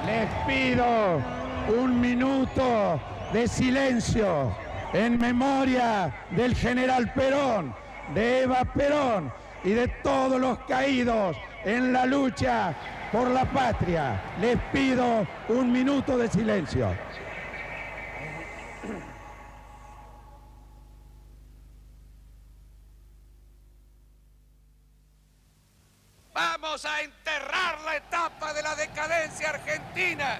Les pido un minuto de silencio en memoria del general Perón, de Eva Perón y de todos los caídos en la lucha por la patria. Les pido un minuto de silencio. Vamos a enterrar la etapa de la decadencia argentina.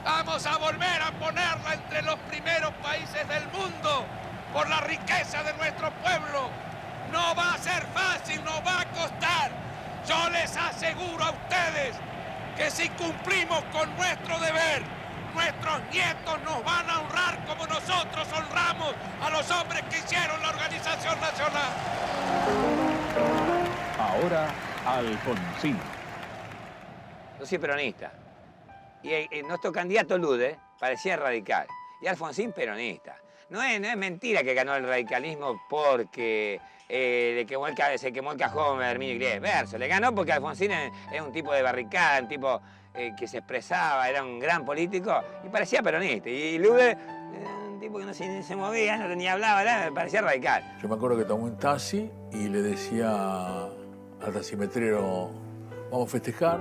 Vamos a volver a ponerla entre los primeros países del mundo por la riqueza de nuestro pueblo. No va a ser fácil, no va a costar. Yo les aseguro a ustedes que si cumplimos con nuestro deber, nuestros nietos nos van a honrar como nosotros honramos a los hombres que hicieron la Organización Nacional. Ahora, Alfonsín. Yo soy peronista. Y nuestro candidato Lude parecía radical. Y Alfonsín peronista. No es mentira que ganó el radicalismo porque se quemó el cajón de Herminio Iglesias Verso. Le ganó porque Alfonsín era un tipo de barricada, un tipo que se expresaba, era un gran político y parecía peronista. Y Lude, un tipo que no se movía, no ni hablaba, parecía radical. Yo me acuerdo que tomé un taxi y le decía al taximetrero, vamos a festejar.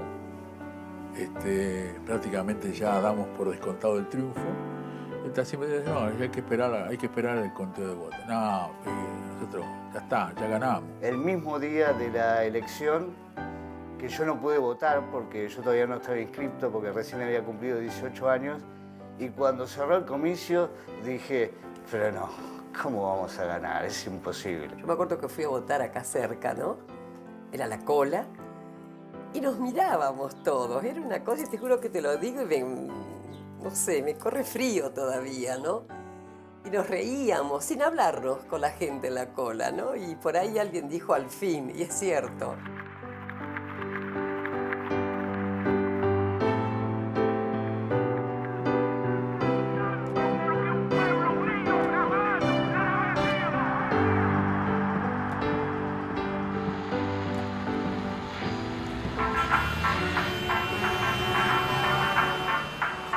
Prácticamente ya damos por descontado el triunfo. El taximetrero dice, no, hay que esperar el conteo de votos. No, nosotros ya está, ya ganamos. El mismo día de la elección, que yo no pude votar porque yo todavía no estaba inscripto, porque recién había cumplido 18 años, y cuando cerró el comicio dije, pero no, ¿cómo vamos a ganar? Es imposible. Yo me acuerdo que fui a votar acá cerca, ¿no? Era la cola. Y nos mirábamos todos, era una cosa, y te juro que te lo digo y no sé, me corre frío todavía, ¿no? Y nos reíamos sin hablarnos con la gente en la cola, ¿no? Y por ahí alguien dijo al fin, y es cierto.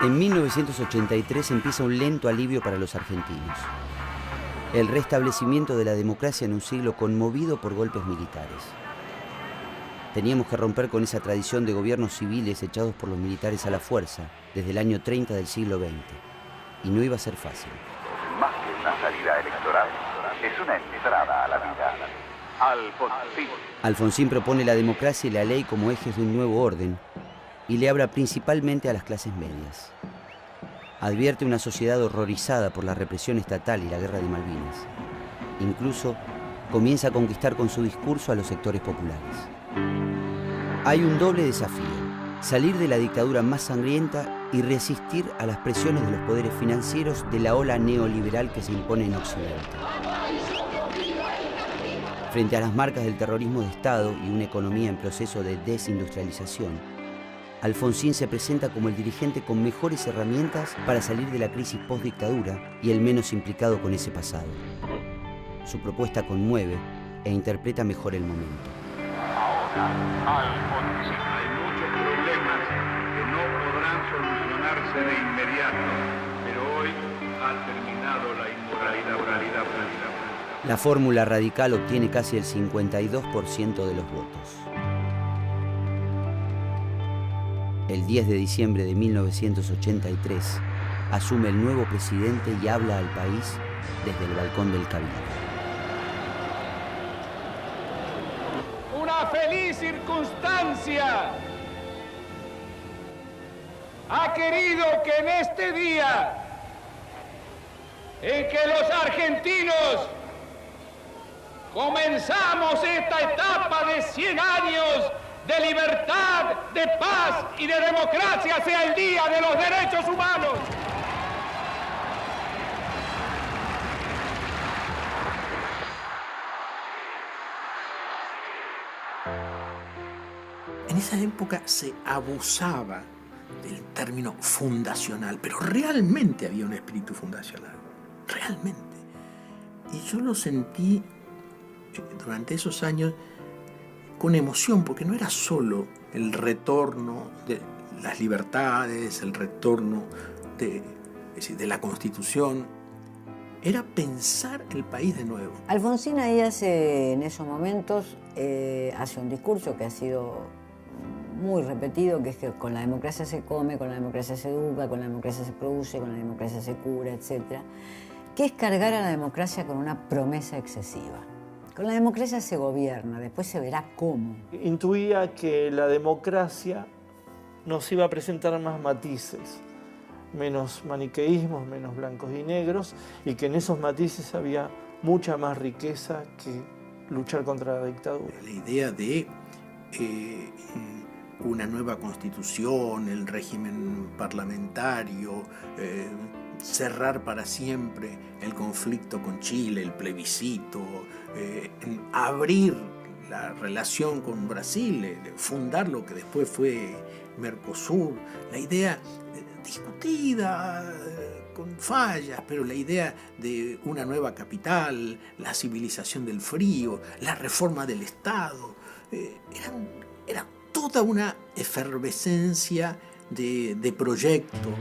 En 1983 empieza un lento alivio para los argentinos. El restablecimiento de la democracia en un siglo conmovido por golpes militares. Teníamos que romper con esa tradición de gobiernos civiles echados por los militares a la fuerza desde el año 30 del siglo XX. Y no iba a ser fácil. Más que una salida electoral, es una entrada a la vida. Alfonsín. Alfonsín propone la democracia y la ley como ejes de un nuevo orden y le habla principalmente a las clases medias. Advierte una sociedad horrorizada por la represión estatal y la guerra de Malvinas. Incluso comienza a conquistar con su discurso a los sectores populares. Hay un doble desafío: salir de la dictadura más sangrienta y resistir a las presiones de los poderes financieros de la ola neoliberal que se impone en Occidente. Frente a las marcas del terrorismo de Estado y una economía en proceso de desindustrialización, Alfonsín se presenta como el dirigente con mejores herramientas para salir de la crisis post-dictadura y el menos implicado con ese pasado. Su propuesta conmueve e interpreta mejor el momento. Ahora, Alfonsín. Hay muchos problemas que no podrán solucionarse de inmediato, pero hoy ha terminado la inmoralidad. La fórmula radical obtiene casi el 52% de los votos. El 10 de diciembre de 1983, asume el nuevo presidente y habla al país desde el balcón del Cabildo. Una feliz circunstancia ha querido que en este día en que los argentinos comenzamos esta etapa de 100 años de libertad, de paz y de democracia, sea el Día de los Derechos Humanos. En esa época se abusaba del término fundacional, pero realmente había un espíritu fundacional, realmente. Y yo lo sentí durante esos años con emoción, porque no era solo el retorno de las libertades, el retorno de la Constitución, era pensar el país de nuevo. Alfonsín ahí en esos momentos, hace un discurso que ha sido muy repetido, que es que con la democracia se come, con la democracia se educa, con la democracia se produce, con la democracia se cura, etc. Que es cargar a la democracia con una promesa excesiva. Con la democracia se gobierna, después se verá cómo. Intuía que la democracia nos iba a presentar más matices, menos maniqueísmos, menos blancos y negros, y que en esos matices había mucha más riqueza que luchar contra la dictadura. La idea de una nueva constitución, el régimen parlamentario, cerrar para siempre el conflicto con Chile, el plebiscito, abrir la relación con Brasil, fundar lo que después fue Mercosur, la idea discutida, con fallas, pero la idea de una nueva capital, la civilización del frío, la reforma del Estado, era toda una efervescencia de proyectos.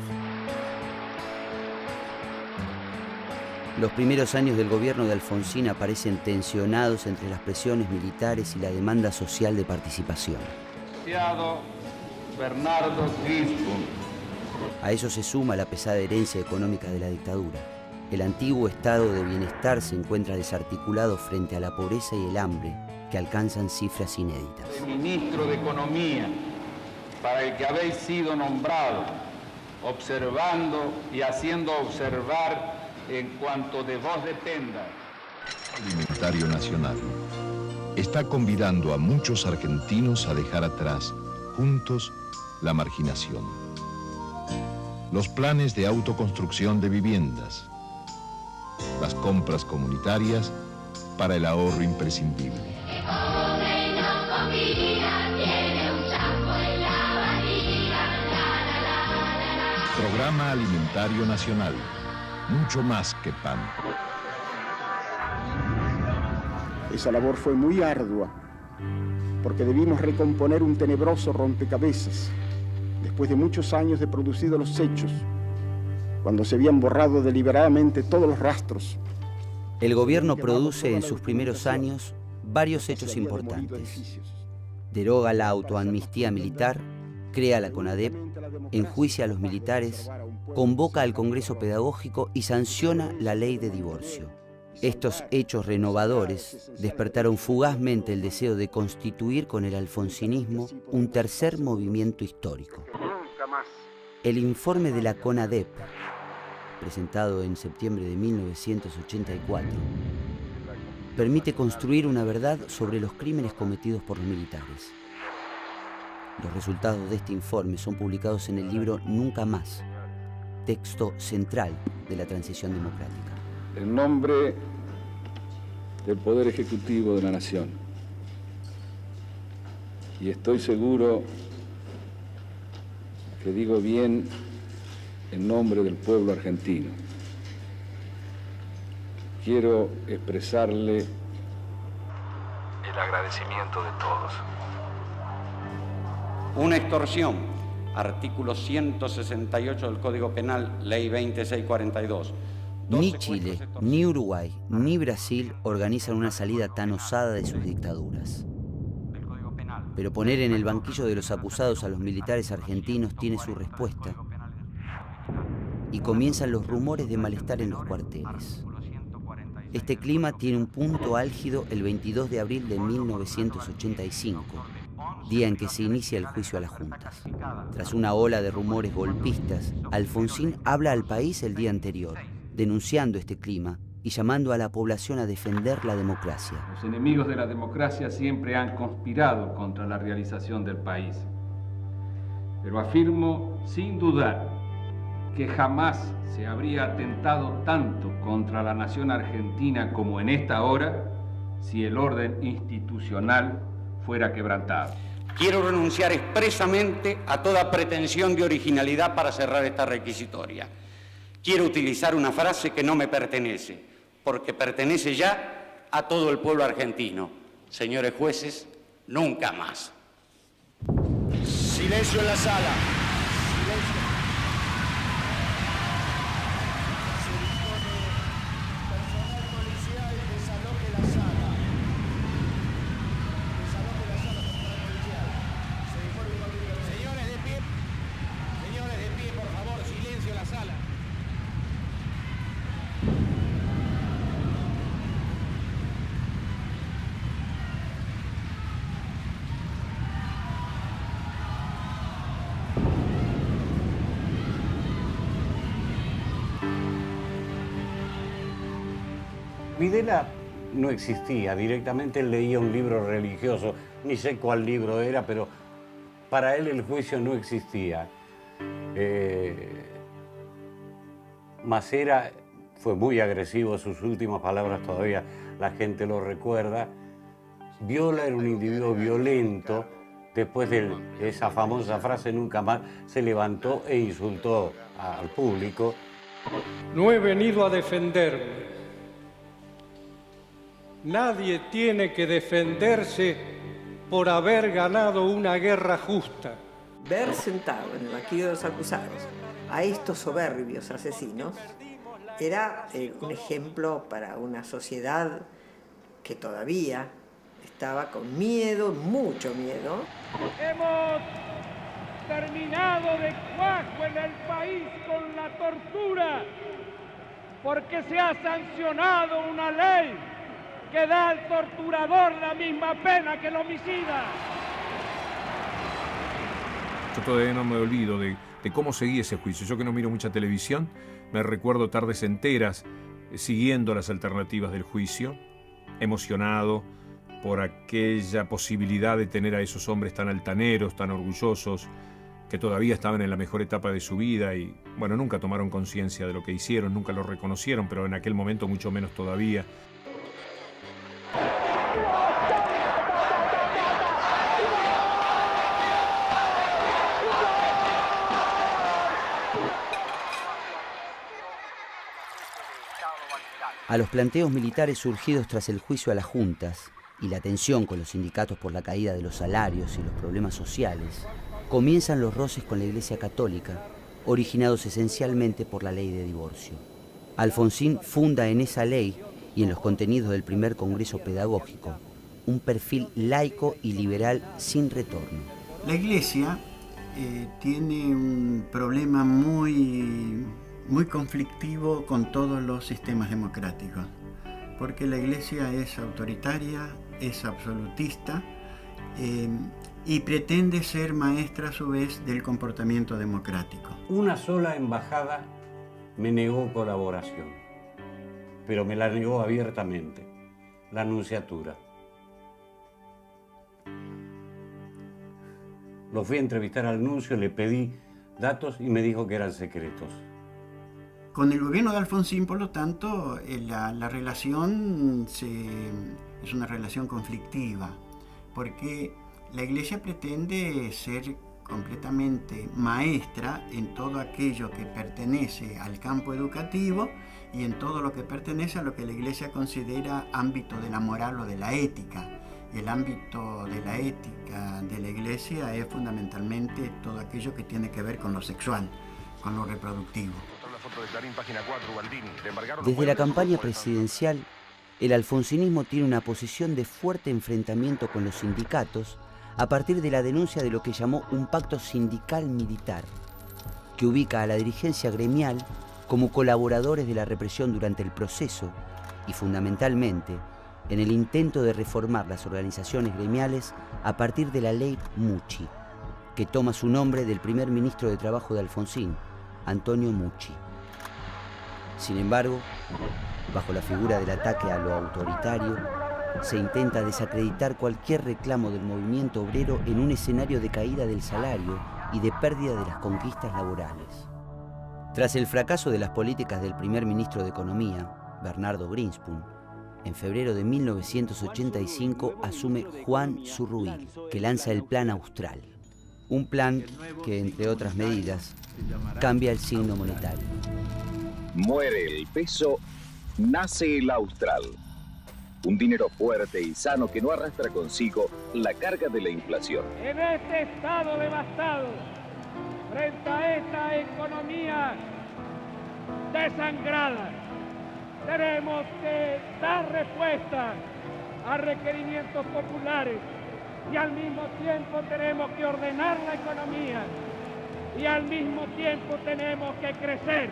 Los primeros años del gobierno de Alfonsín aparecen tensionados entre las presiones militares y la demanda social de participación. Bernardo Crispin. A eso se suma la pesada herencia económica de la dictadura. El antiguo estado de bienestar se encuentra desarticulado frente a la pobreza y el hambre, que alcanzan cifras inéditas. El ministro de Economía, para el que habéis sido nombrado, observando y haciendo observar en cuanto de vos dependa. Alimentario Nacional está convidando a muchos argentinos a dejar atrás, juntos, la marginación. Los planes de autoconstrucción de viviendas, las compras comunitarias para el ahorro imprescindible. Programa Alimentario Nacional, mucho más que pan. Esa labor fue muy ardua, porque debimos recomponer un tenebroso rompecabezas, después de muchos años de producidos los hechos, cuando se habían borrado deliberadamente todos los rastros. El gobierno produce en sus primeros años varios hechos importantes. Deroga la autoamnistía militar, crea la CONADEP, enjuicia a los militares, convoca al Congreso Pedagógico y sanciona la ley de divorcio. Estos hechos renovadores despertaron fugazmente el deseo de constituir con el alfonsinismo un tercer movimiento histórico. El informe de la CONADEP, presentado en septiembre de 1984, permite construir una verdad sobre los crímenes cometidos por los militares. Los resultados de este informe son publicados en el libro Nunca Más, texto central de la transición democrática. En nombre del Poder Ejecutivo de la Nación, y estoy seguro que digo bien en nombre del pueblo argentino, quiero expresarle el agradecimiento de todos. Una extorsión, artículo 168 del Código Penal, Ley 2642. Ni Chile, ni Uruguay, ni Brasil organizan una salida tan osada de sus dictaduras. Pero poner en el banquillo de los acusados a los militares argentinos tiene su respuesta. Y comienzan los rumores de malestar en los cuarteles. Este clima tiene un punto álgido el 22 de abril de 1985, día en que se inicia el juicio a las juntas. Tras una ola de rumores golpistas, Alfonsín habla al país el día anterior, denunciando este clima y llamando a la población a defender la democracia. Los enemigos de la democracia siempre han conspirado contra la realización del país. Pero afirmo sin dudar que jamás se habría atentado tanto contra la nación argentina como en esta hora si el orden institucional fuera quebrantado. Quiero renunciar expresamente a toda pretensión de originalidad para cerrar esta requisitoria. Quiero utilizar una frase que no me pertenece, porque pertenece ya a todo el pueblo argentino. Señores jueces, nunca más. Silencio en la sala. Videla no existía, directamente él leía un libro religioso, ni sé cuál libro era, pero para él el juicio no existía. Macera fue muy agresivo, sus últimas palabras todavía la gente lo recuerda. Viola era un individuo violento, después de esa famosa frase nunca más, se levantó e insultó al público. No he venido a defenderme. Nadie tiene que defenderse por haber ganado una guerra justa. Ver sentado en el banquillo de los acusados a estos soberbios asesinos era un ejemplo para una sociedad que todavía estaba con miedo, mucho miedo. Hemos terminado de cuajo en el país con la tortura porque se ha sancionado una ley que da al torturador la misma pena que el homicida. Yo todavía no me olvido de cómo seguí ese juicio. Yo que no miro mucha televisión, me recuerdo tardes enteras siguiendo las alternativas del juicio, emocionado por aquella posibilidad de tener a esos hombres tan altaneros, tan orgullosos, que todavía estaban en la mejor etapa de su vida y, bueno, nunca tomaron conciencia de lo que hicieron, nunca lo reconocieron, pero en aquel momento mucho menos todavía. A los planteos militares surgidos tras el juicio a las juntas y la tensión con los sindicatos por la caída de los salarios y los problemas sociales, comienzan los roces con la Iglesia Católica, originados esencialmente por la ley de divorcio. Alfonsín funda en esa ley y en los contenidos del primer Congreso Pedagógico un perfil laico y liberal sin retorno. La Iglesia tiene un problema muy conflictivo con todos los sistemas democráticos, porque la Iglesia es autoritaria, es absolutista y pretende ser maestra a su vez del comportamiento democrático. Una sola embajada me negó colaboración, pero me la negó abiertamente, la Nunciatura. Lo fui a entrevistar al nuncio, le pedí datos y me dijo que eran secretos. Con el gobierno de Alfonsín, por lo tanto, la relación es una relación conflictiva, porque la Iglesia pretende ser completamente maestra en todo aquello que pertenece al campo educativo y en todo lo que pertenece a lo que la Iglesia considera ámbito de la moral o de la ética. El ámbito de la ética de la Iglesia es fundamentalmente todo aquello que tiene que ver con lo sexual, con lo reproductivo. Desde la campaña presidencial, el alfonsinismo tiene una posición de fuerte enfrentamiento con los sindicatos a partir de la denuncia de lo que llamó un pacto sindical militar, que ubica a la dirigencia gremial como colaboradores de la represión durante el proceso y, fundamentalmente, en el intento de reformar las organizaciones gremiales a partir de la ley Mucci, que toma su nombre del primer ministro de Trabajo de Alfonsín, Antonio Mucci. Sin embargo, bajo la figura del ataque a lo autoritario, se intenta desacreditar cualquier reclamo del movimiento obrero en un escenario de caída del salario y de pérdida de las conquistas laborales. Tras el fracaso de las políticas del primer ministro de Economía, Bernardo Greenspun, en febrero de 1985 asume Juan Zurruil, que lanza el Plan Austral. Un plan que, entre otras medidas, cambia el signo monetario. Muere el peso, nace el austral. Un dinero fuerte y sano que no arrastra consigo la carga de la inflación. En este estado devastado, frente a esta economía desangrada, tenemos que dar respuesta a requerimientos populares y al mismo tiempo tenemos que ordenar la economía y al mismo tiempo tenemos que crecer.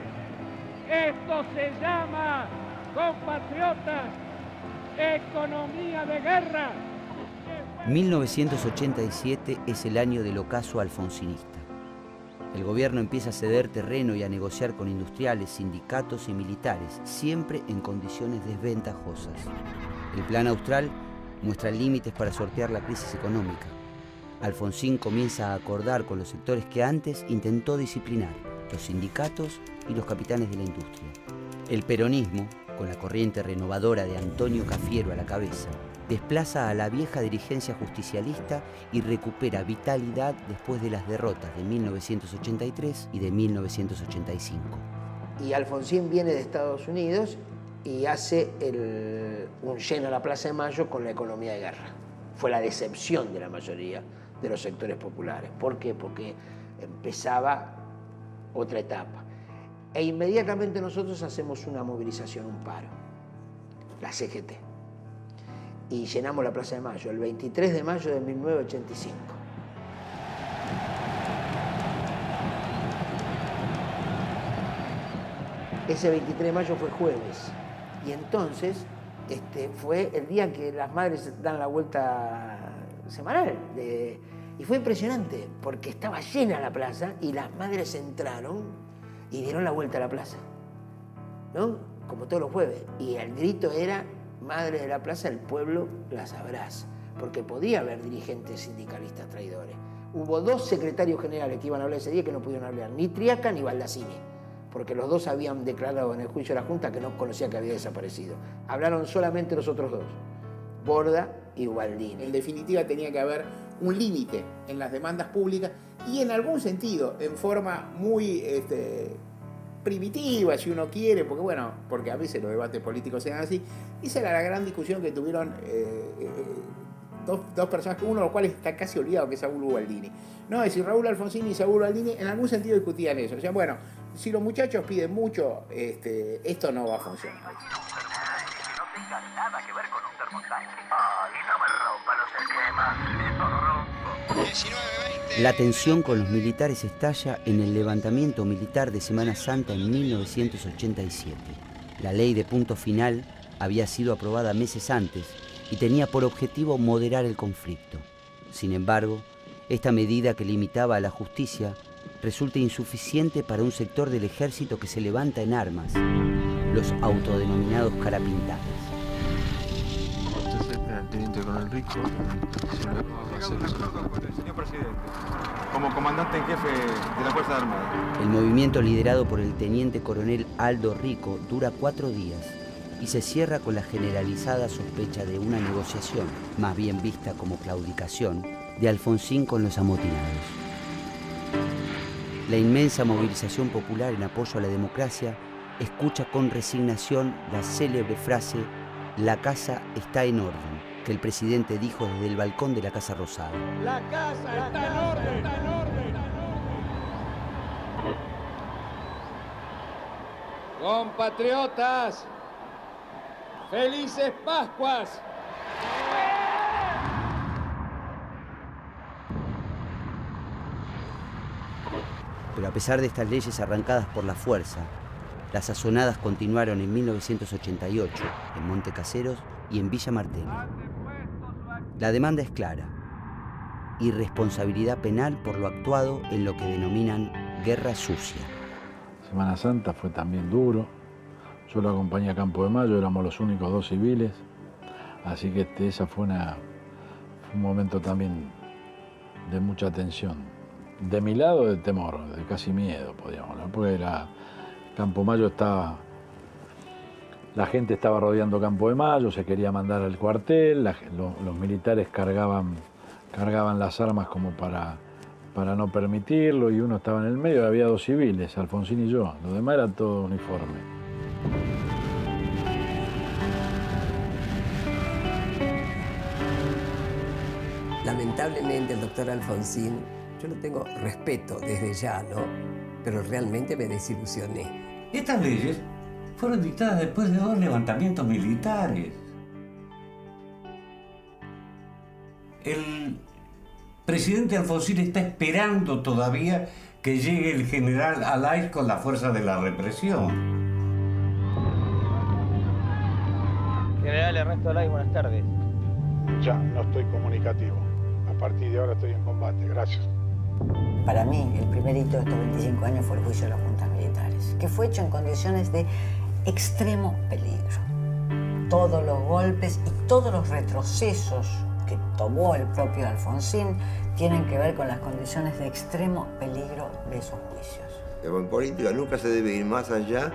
Esto se llama, compatriotas, economía de guerra. 1987 es el año del ocaso alfonsinista. El gobierno empieza a ceder terreno y a negociar con industriales, sindicatos y militares, siempre en condiciones desventajosas. El Plan Austral muestra límites para sortear la crisis económica. Alfonsín comienza a acordar con los sectores que antes intentó disciplinar, los sindicatos y los capitanes de la industria. El peronismo, con la corriente renovadora de Antonio Cafiero a la cabeza, desplaza a la vieja dirigencia justicialista y recupera vitalidad después de las derrotas de 1983 y de 1985. Y Alfonsín viene de Estados Unidos y hace un lleno a la Plaza de Mayo con la economía de guerra. Fue la decepción de la mayoría de los sectores populares. ¿Por qué? Porque empezaba otra etapa. E inmediatamente nosotros hacemos una movilización, un paro, la CGT. Y llenamos la Plaza de Mayo, el 23 de mayo de 1985. Ese 23 de mayo fue jueves. Y entonces fue el día que las madres dan la vuelta semanal. Y fue impresionante, porque estaba llena la plaza y las madres entraron y dieron la vuelta a la plaza, ¿no? Como todos los jueves. Y el grito era: madre de la plaza, el pueblo las abraza. Porque podía haber dirigentes sindicalistas traidores. Hubo 2 secretarios generales que iban a hablar ese día que no pudieron hablar, ni Triaca ni Baldassini, porque los 2 habían declarado en el juicio de la Junta que no conocía que había desaparecido. Hablaron solamente los otros 2, Borda y Ubaldini. En definitiva tenía que haber un límite en las demandas públicas y en algún sentido, en forma muy primitiva, si uno quiere, porque a veces los debates políticos se dan así. Esa era la gran discusión que tuvieron dos personas, uno de los cuales está casi olvidado, que es Saúl Ubaldini. No, es decir, Raúl Alfonsín y Saúl Ubaldini en algún sentido discutían eso. O sea, bueno, si los muchachos piden mucho, esto no va a funcionar. No tenga nada que ver con un termotanque. Ay, no me rompa los esquemas, eso rompo. 19:20. La tensión con los militares estalla en el levantamiento militar de Semana Santa en 1987. La ley de punto final había sido aprobada meses antes y tenía por objetivo moderar el conflicto. Sin embargo, esta medida que limitaba a la justicia resulta insuficiente para un sector del ejército que se levanta en armas, los autodenominados carapintadas. Teniente Coronel Rico, señor presidente, como comandante en jefe de la Fuerza Armada. El movimiento liderado por el teniente coronel Aldo Rico dura 4 días y se cierra con la generalizada sospecha de una negociación, más bien vista como claudicación, de Alfonsín con los amotinados. La inmensa movilización popular en apoyo a la democracia escucha con resignación la célebre frase «La casa está en orden», que el presidente dijo desde el balcón de la Casa Rosada. La casa está en orden, está en orden. Compatriotas, ¡felices Pascuas! Pero a pesar de estas leyes arrancadas por la fuerza, las sazonadas continuaron en 1988, en Monte Caseros y en Villa Martelli. La demanda es clara: irresponsabilidad penal por lo actuado en lo que denominan guerra sucia. Semana Santa fue también duro. Yo lo acompañé a Campo de Mayo, éramos los únicos 2 civiles, así que esa fue un momento también de mucha tensión. De mi lado, de temor, de casi miedo, podríamos hablar, porque Campo Mayo estaba... La gente estaba rodeando Campo de Mayo, se quería mandar al cuartel, los militares cargaban las armas como para no permitirlo, y uno estaba en el medio, había 2 civiles, Alfonsín y yo, los demás era todo uniforme. Lamentablemente el doctor Alfonsín, yo le tengo respeto desde ya, ¿no? Pero realmente me desilusioné. Estas leyes fueron dictadas después de 2 levantamientos militares. El presidente Alfonsín está esperando todavía que llegue el general Alay con la fuerza de la represión. General Ernesto Alay, buenas tardes. Ya, no estoy comunicativo. A partir de ahora estoy en combate, gracias. Para mí, el primer hito de estos 25 años fue el juicio de las juntas militares, que fue hecho en condiciones de extremo peligro. Todos los golpes y todos los retrocesos que tomó el propio Alfonsín tienen que ver con las condiciones de extremo peligro de esos juicios. En política nunca se debe ir más allá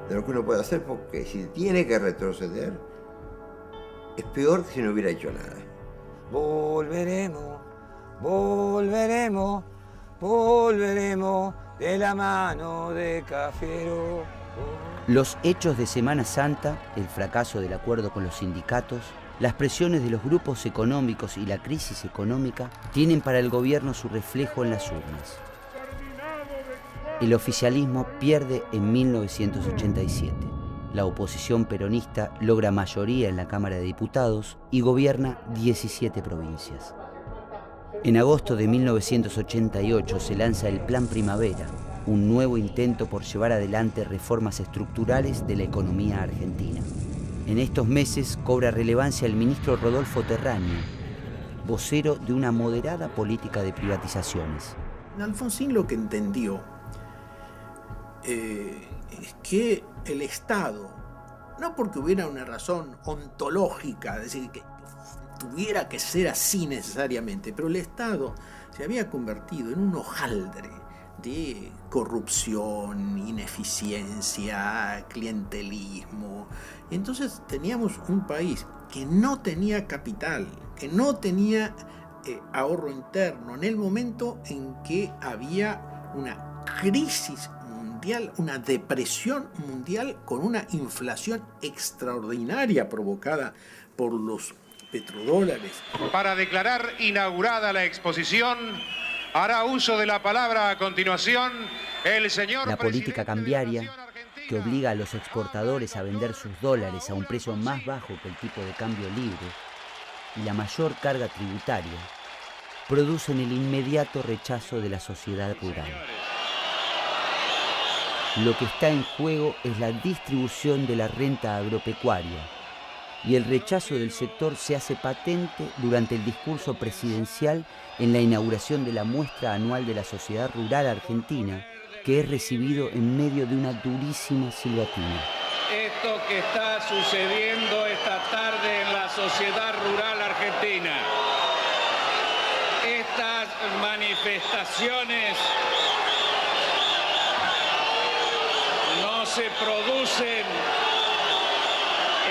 de lo que uno puede hacer, porque si tiene que retroceder, es peor que si no hubiera hecho nada. Volveremos, volveremos, volveremos de la mano de Cafiero. Los hechos de Semana Santa, el fracaso del acuerdo con los sindicatos, las presiones de los grupos económicos y la crisis económica tienen para el gobierno su reflejo en las urnas. El oficialismo pierde en 1987. La oposición peronista logra mayoría en la Cámara de Diputados y gobierna 17 provincias. En agosto de 1988 se lanza el Plan Primavera, un nuevo intento por llevar adelante reformas estructurales de la economía argentina. En estos meses cobra relevancia el ministro Rodolfo Terrani, vocero de una moderada política de privatizaciones. Alfonsín lo que entendió es que el Estado, no porque hubiera una razón ontológica, es decir, que tuviera que ser así necesariamente, pero el Estado se había convertido en un hojaldre de corrupción, ineficiencia, clientelismo. Entonces teníamos un país que no tenía capital, que no tenía ahorro interno, en el momento en que había una crisis mundial, una depresión mundial con una inflación extraordinaria provocada por los petrodólares. Para declarar inaugurada la exposición, hará uso de la palabra a continuación el señor La política cambiaria, que obliga a los exportadores a vender sus dólares a un precio más bajo que el tipo de cambio libre, y la mayor carga tributaria, producen el inmediato rechazo de la sociedad rural. Lo que está en juego es la distribución de la renta agropecuaria, y el rechazo del sector se hace patente durante el discurso presidencial en la inauguración de la muestra anual de la sociedad rural argentina, que es recibido en medio de una durísima silbatina. Esto que está sucediendo esta tarde en la sociedad rural argentina, estas manifestaciones no se producen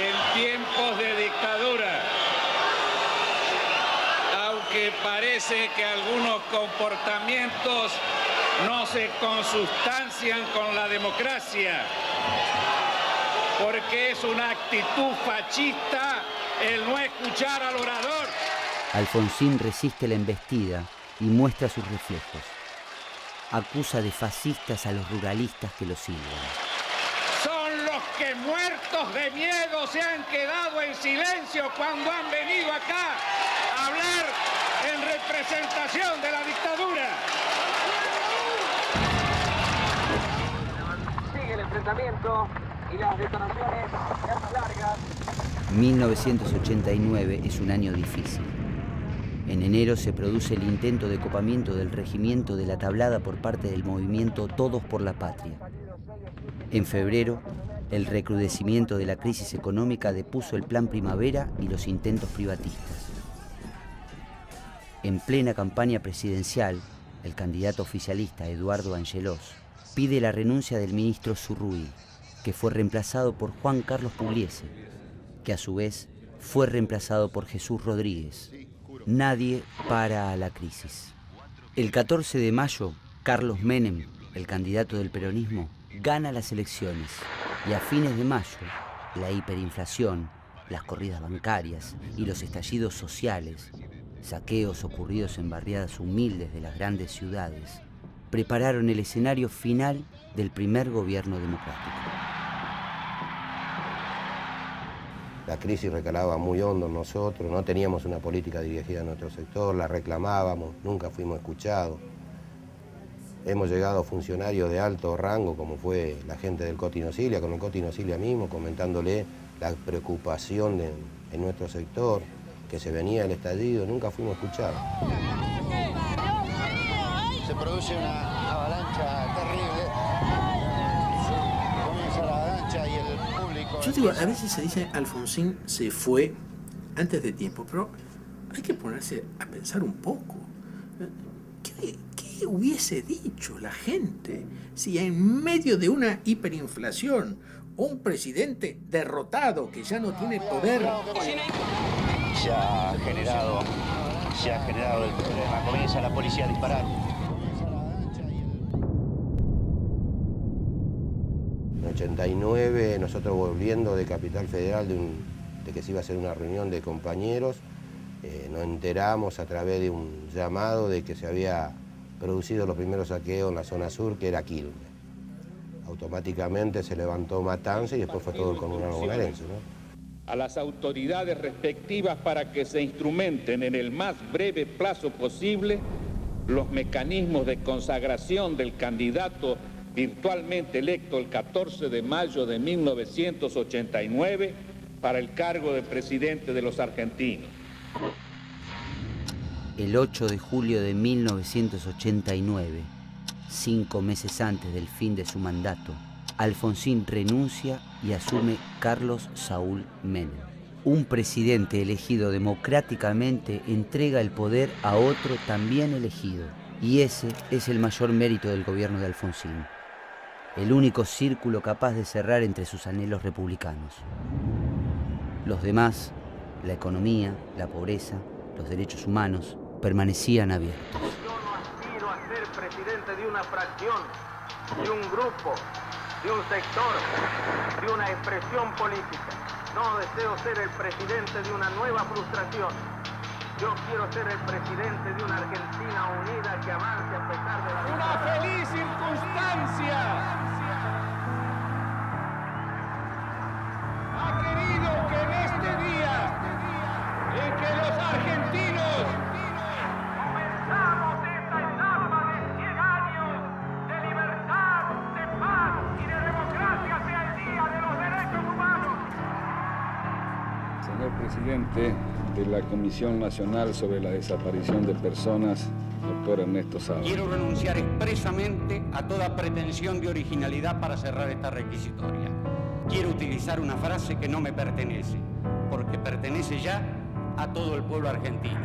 en tiempos de dictadura, aunque parece que algunos comportamientos no se consustancian con la democracia, porque es una actitud fascista el no escuchar al orador. Alfonsín resiste la embestida y muestra sus reflejos. Acusa de fascistas a los ruralistas que lo silban. Son los que muertos de miedo se han quedado en silencio cuando han venido acá a hablar en representación de la dictadura. Sigue el enfrentamiento y las detonaciones más largas. 1989 es un año difícil. En enero se produce el intento de copamiento del regimiento de La Tablada por parte del movimiento Todos por la Patria. En febrero, el recrudecimiento de la crisis económica depuso el Plan Primavera y los intentos privatistas. En plena campaña presidencial, el candidato oficialista Eduardo Angelós pide la renuncia del ministro Zurruy, que fue reemplazado por Juan Carlos Pugliese, que a su vez fue reemplazado por Jesús Rodríguez. Nadie para a la crisis. El 14 de mayo, Carlos Menem, el candidato del peronismo, gana las elecciones y a fines de mayo, la hiperinflación, las corridas bancarias y los estallidos sociales, saqueos ocurridos en barriadas humildes de las grandes ciudades, prepararon el escenario final del primer gobierno democrático. La crisis recalaba muy hondo en nosotros, no teníamos una política dirigida a nuestro sector, la reclamábamos, nunca fuimos escuchados. Hemos llegado a funcionarios de alto rango, como fue la gente del Coti Nocilia, con el Coti Nocilia mismo, comentándole la preocupación en nuestro sector, que se venía el estallido, nunca fuimos escuchados. produce una avalancha terrible. Comienza la avalancha y el público... Yo digo, a veces se dice Alfonsín se fue antes de tiempo, pero hay que ponerse a pensar un poco. ¿Qué hubiese dicho la gente si en medio de una hiperinflación un presidente derrotado que ya no tiene poder... Se ha generado el problema, comienza la policía a disparar. En 89, nosotros volviendo de Capital Federal de que se iba a hacer una reunión de compañeros, nos enteramos a través de un llamado de que se había producido los primeros saqueos en la zona sur, que era Quilmes. Automáticamente se levantó Matanza y después fue todo el conurbano bonaerense, ¿no? A las autoridades respectivas para que se instrumenten en el más breve plazo posible los mecanismos de consagración del candidato virtualmente electo el 14 de mayo de 1989 para el cargo de presidente de los argentinos. El 8 de julio de 1989, 5 meses antes del fin de su mandato, Alfonsín renuncia y asume Carlos Saúl Menem. Un presidente elegido democráticamente entrega el poder a otro también elegido. Y ese es el mayor mérito del gobierno de Alfonsín. El único círculo capaz de cerrar entre sus anhelos republicanos. Los demás, la economía, la pobreza, los derechos humanos, permanecían abiertos. Yo no aspiro a ser presidente de una fracción, de un grupo, de un sector, de una expresión política. No deseo ser el presidente de una nueva frustración. Yo quiero ser el presidente de una Argentina unida que avance a pesar de la... ¡Una feliz circunstancia! Ha querido que en este día, en que los argentinos comenzamos esta etapa de 100 años de libertad, de paz y de democracia, sea el día de los derechos humanos. Señor presidente de la Comisión Nacional sobre la Desaparición de Personas, doctor Ernesto Sábato. Quiero renunciar expresamente a toda pretensión de originalidad para cerrar esta requisitoria. Quiero utilizar una frase que no me pertenece, porque pertenece ya a todo el pueblo argentino.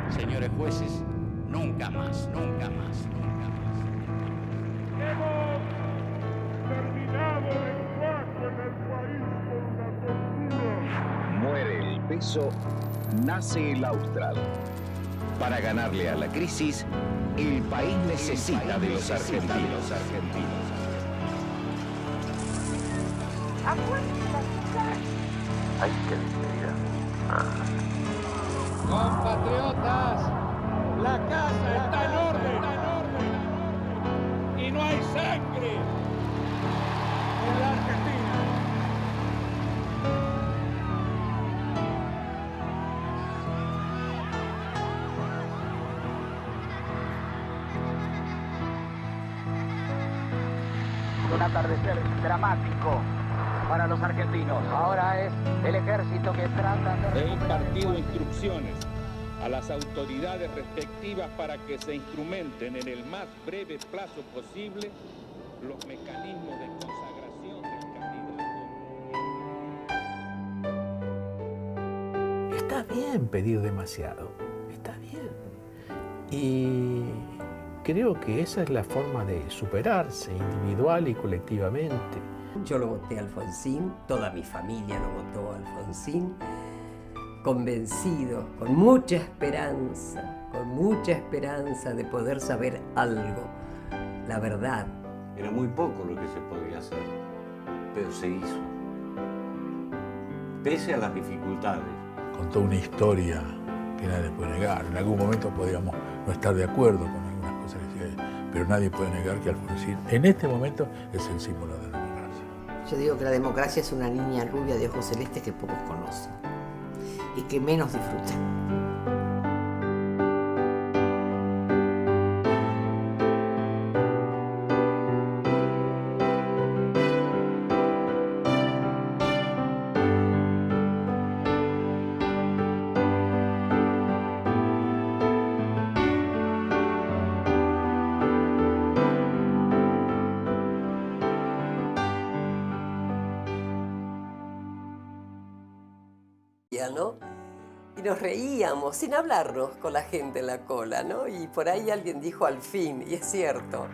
Señores jueces, nunca más, nunca más, nunca más. Hemos terminado el cuarto en el país con la tortura. Muere el peso, nace el austral. Para ganarle a la crisis, el país necesita de los argentinos. Hay que despedir. Compatriotas, la casa está en orden y no hay sangre en la Argentina. Un atardecer dramático para los argentinos. Ahora es el ejército que trata de... He impartido instrucciones a las autoridades respectivas para que se instrumenten en el más breve plazo posible los mecanismos de consagración del candidato. Está bien pedir demasiado, está bien. Y creo que esa es la forma de superarse individual y colectivamente. Yo lo voté a Alfonsín, toda mi familia lo votó a Alfonsín, convencido, con mucha esperanza de poder saber algo, la verdad. Era muy poco lo que se podía hacer, pero se hizo. Pese a las dificultades. Contó una historia que nadie puede negar. En algún momento podíamos no estar de acuerdo con algunas cosas que decía, pero nadie puede negar que Alfonsín en este momento es el símbolo de la democracia. Yo digo que la democracia es una niña rubia de ojos celestes que pocos conocen y que menos disfrutan. todavía, ¿no? Y nos reíamos sin hablarnos con la gente en la cola, ¿no? Y por ahí alguien dijo al fin, y es cierto.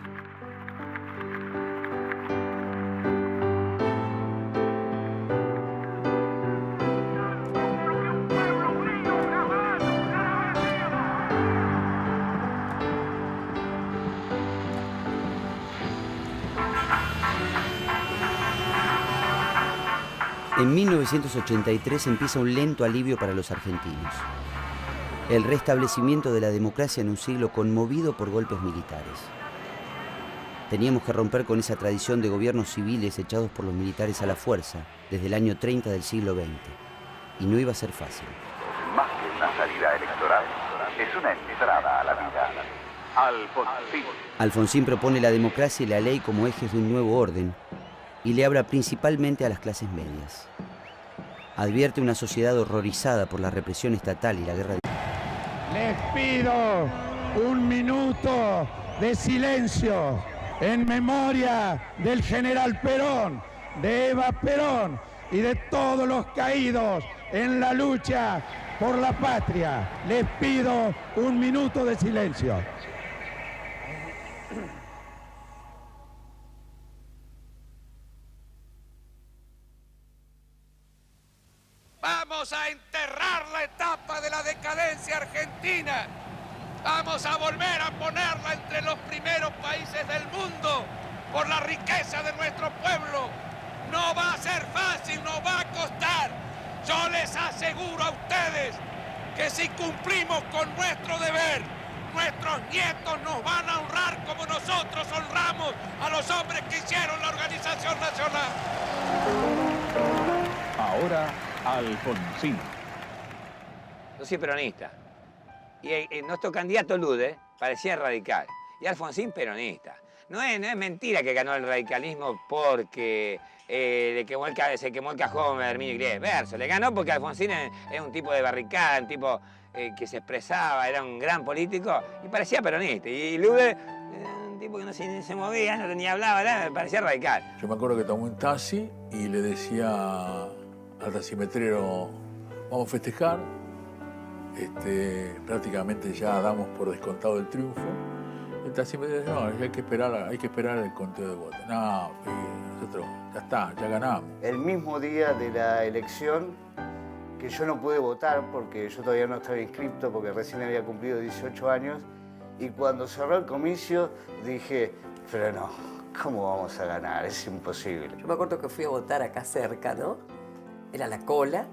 En 1983 empieza un lento alivio para los argentinos. El restablecimiento de la democracia en un siglo conmovido por golpes militares. Teníamos que romper con esa tradición de gobiernos civiles echados por los militares a la fuerza desde el año 30 del siglo XX. Y no iba a ser fácil. Más que una salida electoral, es una entrada a la vida. Alfonsín. Alfonsín propone la democracia y la ley como ejes de un nuevo orden y le habla principalmente a las clases medias. Advierte una sociedad horrorizada por la represión estatal y la guerra de... Les pido un minuto de silencio en memoria del general Perón, de Eva Perón y de todos los caídos en la lucha por la patria. Les pido un minuto de silencio. Vamos a enterrar la etapa de la decadencia argentina. Vamos a volver a ponerla entre los primeros países del mundo por la riqueza de nuestro pueblo. No va a ser fácil, no va a costar. Yo les aseguro a ustedes que si cumplimos con nuestro deber, nuestros nietos nos van a honrar como nosotros honramos a los hombres que hicieron la organización nacional. Ahora, Alfonsín. Yo soy peronista. Y nuestro candidato Lude parecía radical. Y Alfonsín peronista. No es mentira que ganó el radicalismo porque se quemó el cajón de Herminio Iglesias. Verso, le ganó porque Alfonsín es un tipo de barricada, un tipo que se expresaba, era un gran político y parecía peronista. Y Lude, un tipo que no se movía, ni hablaba, parecía radical. Yo me acuerdo que tomó un taxi y le decía al taximetrero, vamos a festejar. Prácticamente ya damos por descontado el triunfo. El taximetrero dice, no, hay que esperar el conteo de votos. No, nosotros ya está, ya ganamos. El mismo día de la elección, que yo no pude votar porque yo todavía no estaba inscripto, porque recién había cumplido 18 años, y cuando cerró el comicio dije, pero no, ¿cómo vamos a ganar? Es imposible. Yo me acuerdo que fui a votar acá cerca, ¿no? Era la cola.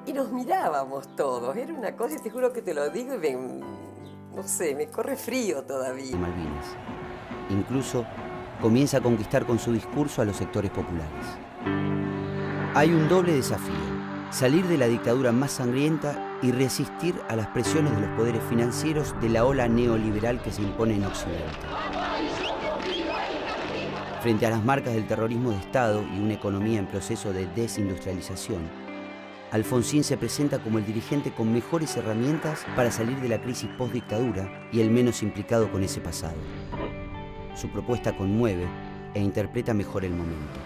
Y nos mirábamos todos, era una cosa, y te juro que te lo digo, y no sé, me corre frío todavía. Malvinas. Incluso comienza a conquistar con su discurso a los sectores populares. Hay un doble desafío: salir de la dictadura más sangrienta y resistir a las presiones de los poderes financieros de la ola neoliberal que se impone en Occidente. Frente a las marcas del terrorismo de Estado y una economía en proceso de desindustrialización, Alfonsín se presenta como el dirigente con mejores herramientas para salir de la crisis post-dictadura y el menos implicado con ese pasado. Su propuesta conmueve e interpreta mejor el momento.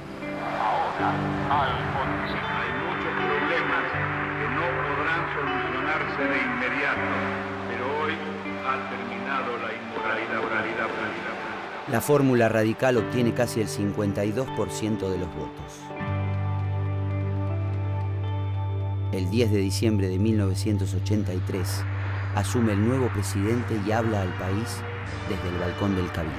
Ahora, Alfonsín. Hay muchos problemas que no podrán solucionarse de inmediato, pero hoy ha terminado la inmoralidad. La fórmula radical obtiene casi el 52% de los votos. El 10 de diciembre de 1983, asume el nuevo presidente y habla al país desde el balcón del Cabildo.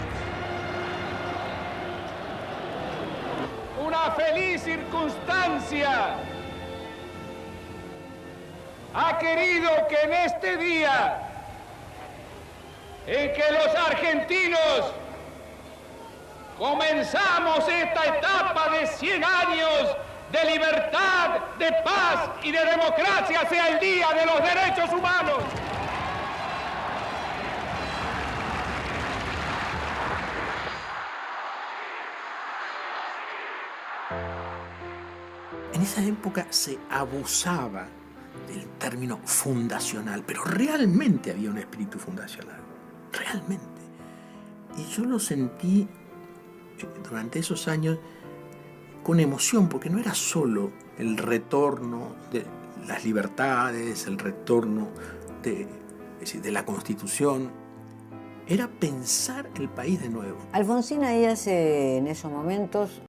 Una feliz circunstancia ha querido que en este día en que los argentinos comenzamos esta etapa de 100 años de libertad, de paz y de democracia, sea el Día de los Derechos Humanos. En esa época se abusaba del término fundacional, pero realmente había un espíritu fundacional, realmente. Y yo lo sentí durante esos años con emoción, porque no era solo el retorno de las libertades, el retorno de la Constitución. Era pensar el país de nuevo. Alfonsín ahí hace, en esos momentos,